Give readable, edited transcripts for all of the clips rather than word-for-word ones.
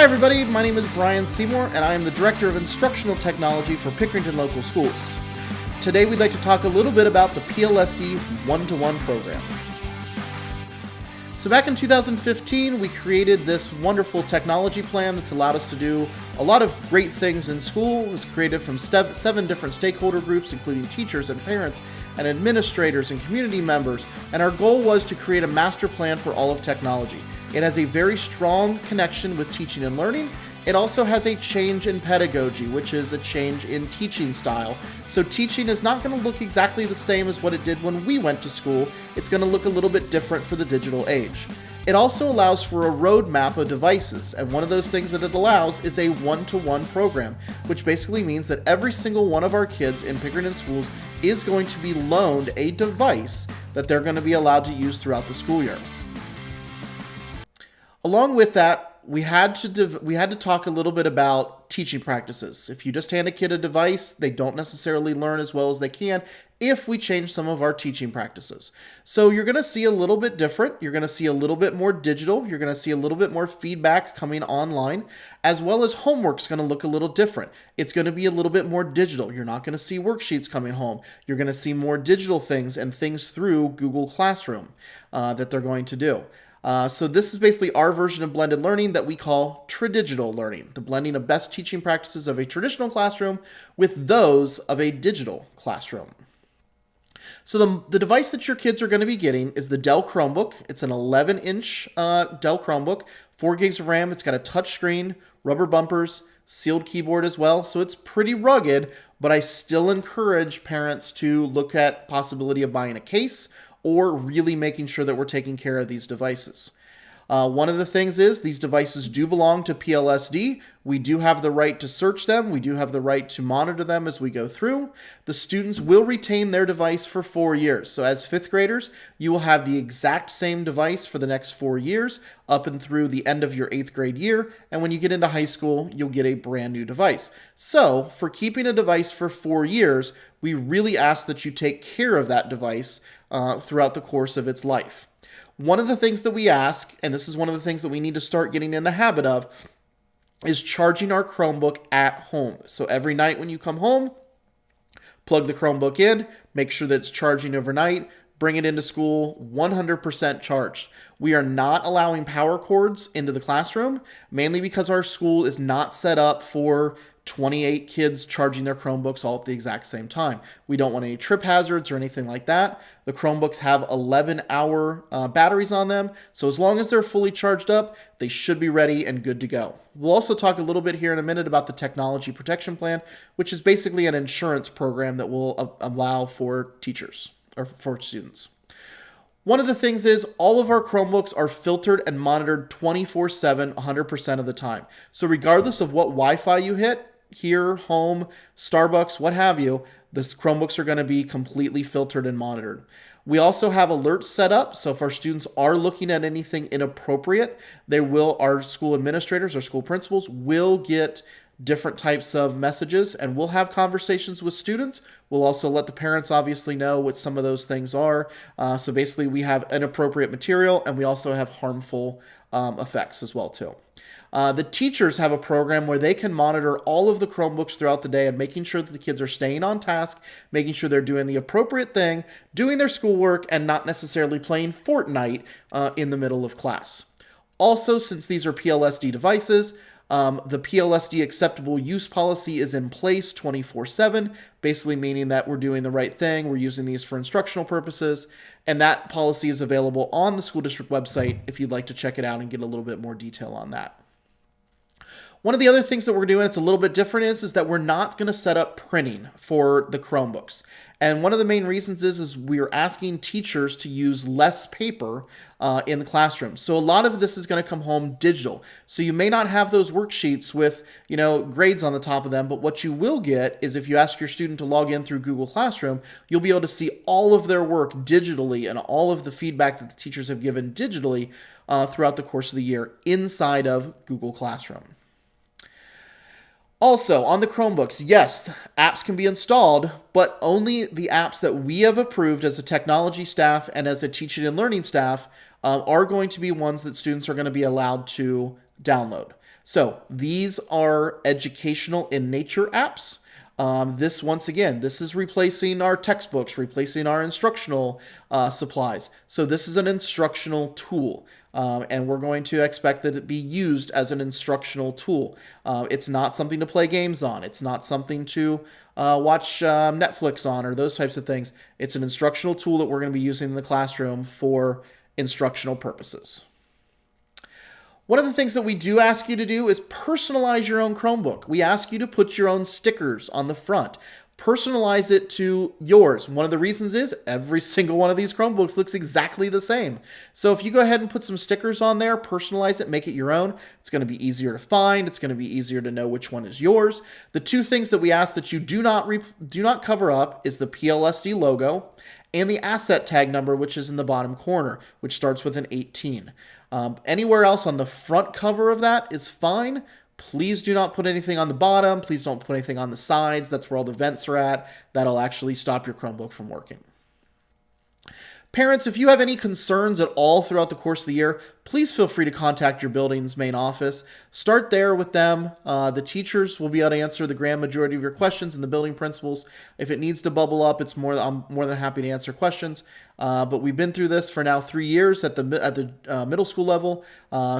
Hi everybody, my name is Brian Seymour and I am the Director of Instructional Technology for Pickerington Local Schools. Today we'd like to talk a little bit about the PLSD one-to-one program. So back in 2015, we created this wonderful technology plan that's allowed us to do a lot of great things in school. It was created from 7 different stakeholder groups, including teachers and parents and administrators and community members. And our goal was to create a master plan for all of technology. It has a very strong connection with teaching and learning. It also has a change in pedagogy, which is a change in teaching style. So teaching is not going to look exactly the same as what it did when we went to school. It's going to look a little bit different for the digital age. It also allows for a roadmap of devices, and one of those things that it allows is a one-to-one program, which basically means that every single one of our kids in Pickerington schools is going to be loaned a device that they're going to be allowed to use throughout the school year. Along with that, we had to talk a little bit about teaching practices. If you just hand a kid a device, they don't necessarily learn as well as they can if we change some of our teaching practices. So you're going to see a little bit different. You're going to see a little bit more digital. You're going to see a little bit more feedback coming online, as well as homework's going to look a little different. It's going to be a little bit more digital. You're not going to see worksheets coming home. You're going to see more digital things and things through Google Classroom that they're going to do. So this is basically our version of blended learning that we call tradigital learning, the blending of best teaching practices of a traditional classroom with those of a digital classroom. So the device that your kids are going to be getting is the Dell Chromebook. It's an 11-inch Dell Chromebook, 4 gigs of RAM. It's got a touch screen, rubber bumpers, sealed keyboard as well. So it's pretty rugged, but I still encourage parents to look at possibility of buying a case or really making sure that we're taking care of these devices. One of the things is these devices do belong to PLSD. We do have the right to search them. We do have the right to monitor them as we go through. The students will retain their device for 4 years. So as 5th graders, you will have the exact same device for the next 4 years up and through the end of your 8th grade year. And when you get into high school, you'll get a brand new device. So for keeping a device for 4 years, we really ask that you take care of that device throughout the course of its life. One of the things that we ask, and this is one of the things that we need to start getting in the habit of, is charging our Chromebook at home. So every night when you come home, plug the Chromebook in, make sure that it's charging overnight, bring it into school 100% charged. We are not allowing power cords into the classroom, mainly because our school is not set up for 28 kids charging their Chromebooks all at the exact same time. We don't want any trip hazards or anything like that. The Chromebooks have 11-hour batteries on them, so as long as they're fully charged up, they should be ready and good to go. We'll also talk a little bit here in a minute about the Technology Protection Plan, which is basically an insurance program that will allow for teachers or for students. One of the things is all of our Chromebooks are filtered and monitored 24/7, 100% of the time. So regardless of what Wi-Fi you hit, here, home, Starbucks, what have you, the Chromebooks are going to be completely filtered and monitored. We also have alerts set up, so if our students are looking at anything inappropriate, our school administrators, our school principals will get different types of messages, and we'll have conversations with students. We'll also let the parents obviously know what some of those things are. So basically we have inappropriate material, and we also have harmful effects as well too. The teachers have a program where they can monitor all of the Chromebooks throughout the day and making sure that the kids are staying on task, making sure they're doing the appropriate thing, doing their schoolwork, and not necessarily playing Fortnite in the middle of class. Also, since these are PLSD devices, the PLSD acceptable use policy is in place 24/7, basically meaning that we're doing the right thing. We're using these for instructional purposes, and that policy is available on the school district website if you'd like to check it out and get a little bit more detail on that. One of the other things that we're doing, it's a little bit different, is that we're not going to set up printing for the Chromebooks. And one of the main reasons is we're asking teachers to use less paper in the classroom. So a lot of this is going to come home digital. So you may not have those worksheets with, grades on the top of them, but what you will get is if you ask your student to log in through Google Classroom, you'll be able to see all of their work digitally and all of the feedback that the teachers have given digitally throughout the course of the year inside of Google Classroom. Also, on the Chromebooks, yes, apps can be installed, but only the apps that we have approved as a technology staff and as a teaching and learning staff are going to be ones that students are going to be allowed to download. So these are educational in nature apps. Once again, this is replacing our textbooks, replacing our instructional supplies. So this is an instructional tool, and we're going to expect that it be used as an instructional tool. It's not something to play games on. It's not something to watch Netflix on or those types of things. It's an instructional tool that we're going to be using in the classroom for instructional purposes. One of the things that we do ask you to do is personalize your own Chromebook. We ask you to put your own stickers on the front. Personalize it to yours. One of the reasons is every single one of these Chromebooks looks exactly the same. So if you go ahead and put some stickers on there, personalize it, make it your own, it's going to be easier to find. It's going to be easier to know which one is yours. The two things that we ask that you do not cover up is the PLSD logo and the asset tag number, which is in the bottom corner, which starts with an 18. Anywhere else on the front cover of that is fine. Please do not put anything on the bottom. Please don't put anything on the sides. That's where all the vents are at. That'll actually stop your Chromebook from working. Parents, if you have any concerns at all throughout the course of the year, please feel free to contact your building's main office. Start there with them. The teachers will be able to answer the grand majority of your questions, and the building principals. If it needs to bubble up, I'm more than happy to answer questions. But we've been through this for now 3 years at the middle school level.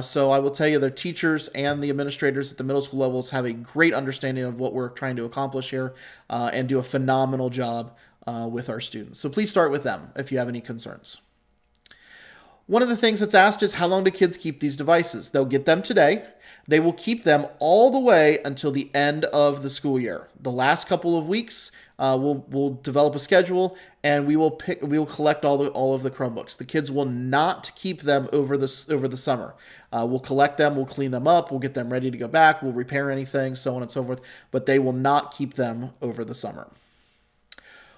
So I will tell you the teachers and the administrators at the middle school levels have a great understanding of what we're trying to accomplish here and do a phenomenal job with our students. So please start with them if you have any concerns. One of the things that's asked is how long do kids keep these devices? They'll get them today. They will keep them all the way until the end of the school year. The last couple of weeks, we'll develop a schedule and we will collect all of the Chromebooks. The kids will not keep them over the summer. We'll collect them, we'll clean them up, we'll get them ready to go back, we'll repair anything, so on and so forth, but they will not keep them over the summer.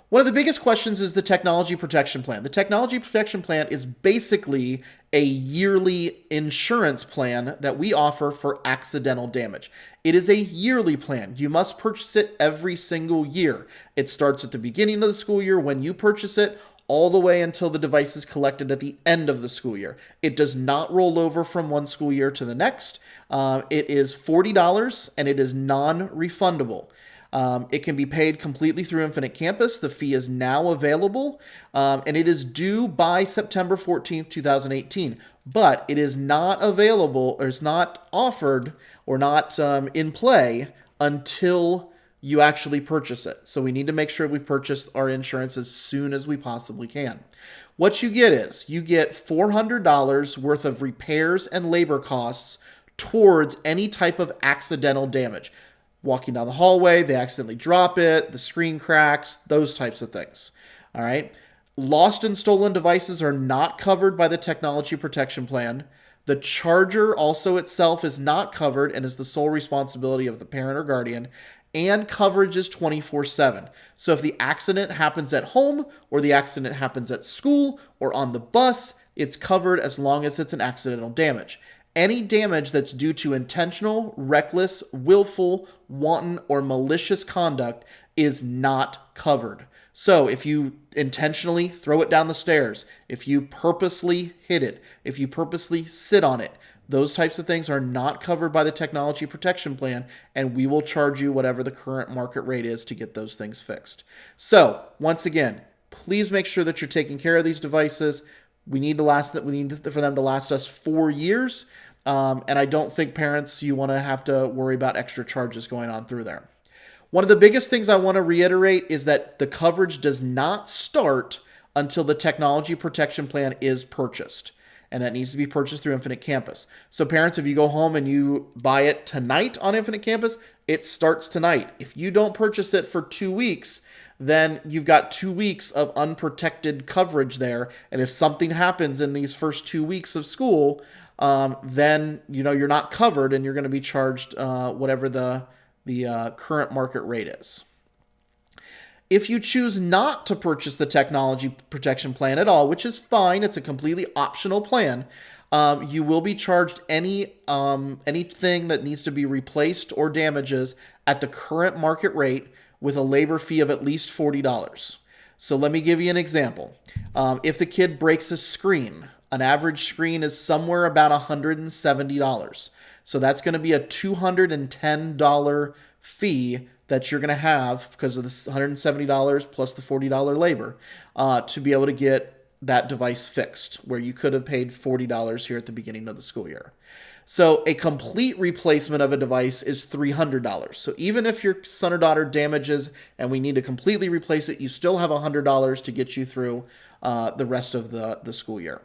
One of the biggest questions is the technology protection plan. The technology protection plan is basically a yearly insurance plan that we offer for accidental damage. It is a yearly plan. You must purchase it every single year. It starts at the beginning of the school year when you purchase it, all the way until the device is collected at the end of the school year. It does not roll over from one school year to the next. It is $40 and it is non-refundable. It can be paid completely through Infinite Campus. The fee is now available, and it is due by September 14th, 2018. But it is not available, or it's not offered, or not in play until you actually purchase it. So we need to make sure we purchase our insurance as soon as we possibly can. What you get is you get $400 worth of repairs and labor costs towards any type of accidental damage. Walking down the hallway, they accidentally drop it, the screen cracks, those types of things. All right. Lost and stolen devices are not covered by the technology protection plan. The charger also itself is not covered and is the sole responsibility of the parent or guardian. And coverage is 24/7. So if the accident happens at home or the accident happens at school or on the bus, it's covered as long as it's an accidental damage. Any damage that's due to intentional, reckless, willful, wanton, or malicious conduct is not covered. So if you intentionally throw it down the stairs, if you purposely hit it, if you purposely sit on it, those types of things are not covered by the technology protection plan, and we will charge you whatever the current market rate is to get those things fixed. So once again, please make sure that you're taking care of these devices. We need for them to last us 4 years. And I don't think parents, you want to have to worry about extra charges going on through there. One of the biggest things I want to reiterate is that the coverage does not start until the technology protection plan is purchased. And that needs to be purchased through Infinite Campus. So parents, if you go home and you buy it tonight on Infinite Campus, it starts tonight. If you don't purchase it for 2 weeks, then you've got 2 weeks of unprotected coverage there. And if something happens in these first 2 weeks of school, then you're not covered and you're going to be charged whatever the current market rate is. If you choose not to purchase the technology protection plan at all, which is fine, it's a completely optional plan, you will be charged anything that needs to be replaced or damages at the current market rate with a labor fee of at least $40. So let me give you an example. If the kid breaks a screen, an average screen is somewhere about $170. So that's going to be a $210 fee that you're going to have because of this $170 plus the $40 labor to be able to get that device fixed, where you could have paid $40 here at the beginning of the school year. So a complete replacement of a device is $300. So even if your son or daughter damages and we need to completely replace it, you still have $100 to get you through the rest of the school year.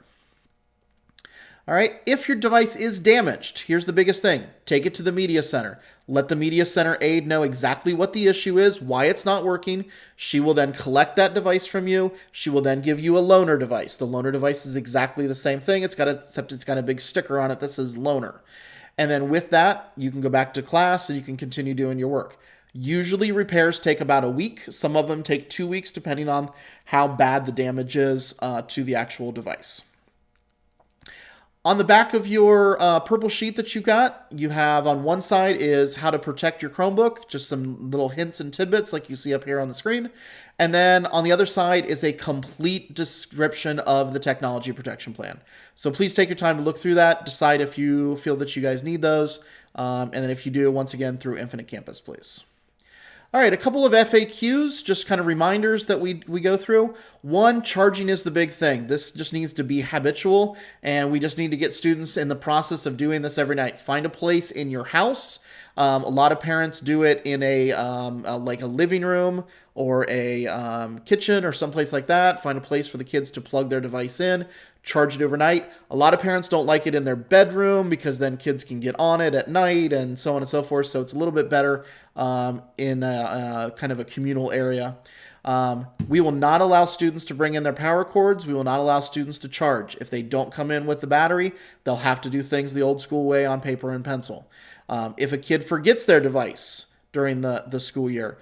All right, if your device is damaged, here's the biggest thing. Take it to the Media Center. Let the Media Center aide know exactly what the issue is, why it's not working. She will then collect that device from you. She will then give you a loaner device. The loaner device is exactly the same thing, except it's got a big sticker on it that says loaner. And then with that, you can go back to class and you can continue doing your work. Usually repairs take about a week. Some of them take 2 weeks, depending on how bad the damage is to the actual device. On the back of your purple sheet that you got, you have on one side is how to protect your Chromebook, just some little hints and tidbits like you see up here on the screen. And then on the other side is a complete description of the technology protection plan. So please take your time to look through that, decide if you feel that you guys need those, and then if you do, once again, through Infinite Campus, please. All right, a couple of FAQs, just kind of reminders that we go through. One, charging is the big thing. This just needs to be habitual, and we just need to get students in the process of doing this every night. Find a place in your house. A lot of parents do it in like a living room or a kitchen or someplace like that. Find a place for the kids to plug their device in, charge it overnight. A lot of parents don't like it in their bedroom because then kids can get on it at night and so on and so forth. So it's a little bit better in a kind of a communal area. We will not allow students to bring in their power cords. We will not allow students to charge. If they don't come in with the battery, they'll have to do things the old school way on paper and pencil. If a kid forgets their device during the school year,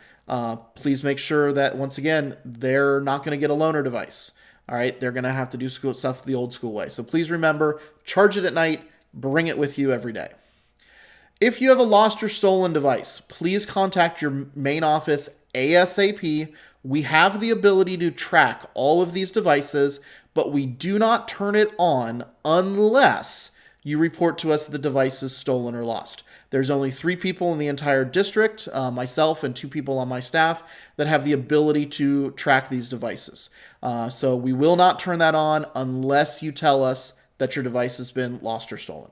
please make sure that, once again, they're not going to get a loaner device. All right, they're going to have to do school stuff the old school way. So please remember, charge it at night, bring it with you every day. If you have a lost or stolen device, please contact your main office ASAP. We have the ability to track all of these devices, but we do not turn it on unless you report to us that the device is stolen or lost. There's only 3 people in the entire district, myself and 2 people on my staff, that have the ability to track these devices. So we will not turn that on unless you tell us that your device has been lost or stolen.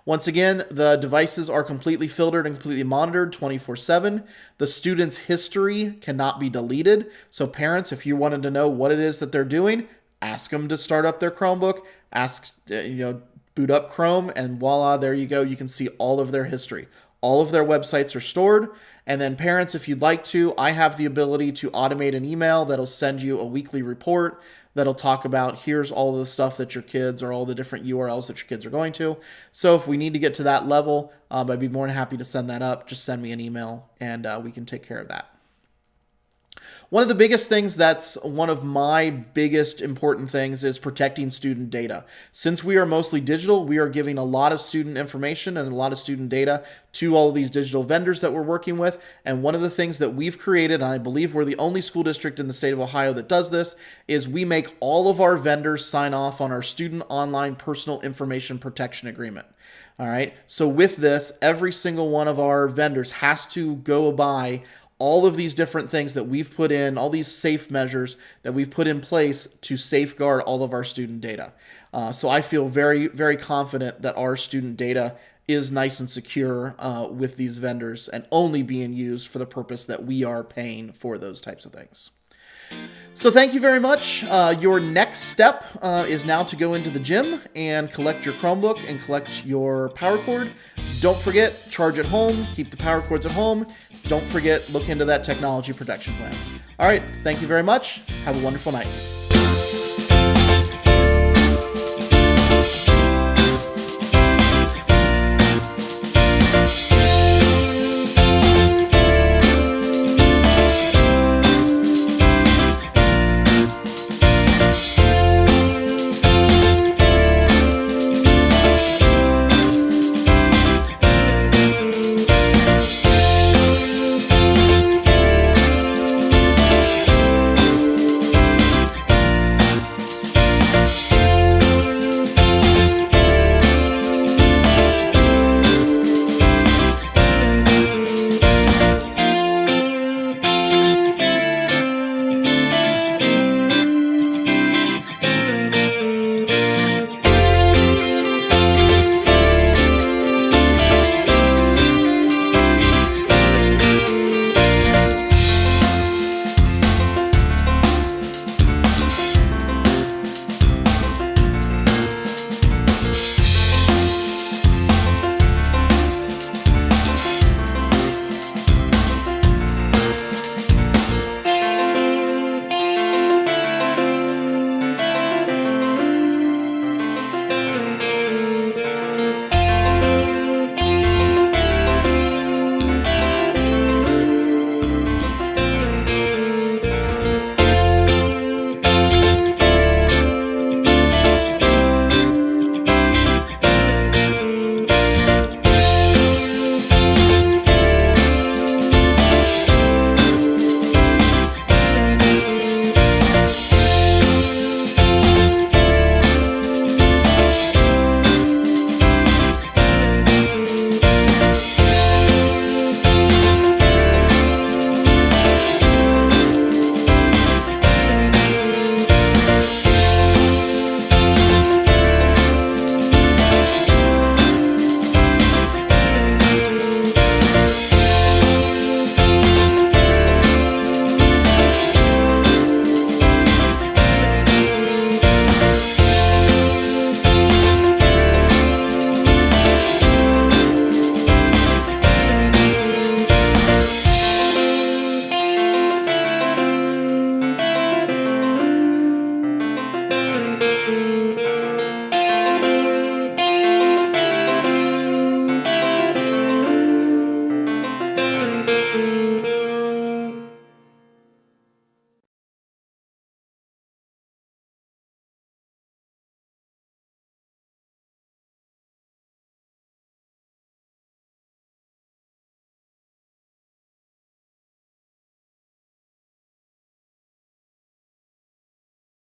Once again, the devices are completely filtered and completely monitored 24/7. The student's history cannot be deleted. So parents, if you wanted to know what it is that they're doing, ask them to start up their Chromebook, boot up Chrome, and voila, there you go. You can see all of their history. All of their websites are stored. And then parents, if you'd like to, I have the ability to automate an email that'll send you a weekly report that'll talk about here's all of the stuff that your kids, or all the different URLs that your kids are going to. So if we need to get to that level, I'd be more than happy to send that up. Just send me an email and we can take care of that. One of the biggest things, that's one of my biggest important things, is protecting student data. Since we are mostly digital, we are giving a lot of student information and a lot of student data to all of these digital vendors that we're working with. And one of the things that we've created, and I believe we're the only school district in the state of Ohio that does this, is we make all of our vendors sign off on our Student Online Personal Information Protection Agreement. All right. So with this, every single one of our vendors has to go by all of these different things that we've put in, all these safe measures that we've put in place to safeguard all of our student data. So I feel very, very confident that our student data is nice and secure with these vendors and only being used for the purpose that we are paying for those types of things. So thank you very much. Your next step is now to go into the gym and collect your Chromebook and collect your power cord. Don't forget, charge at home, keep the power cords at home. Don't forget, look into that technology protection plan. All right, thank you very much. Have a wonderful night.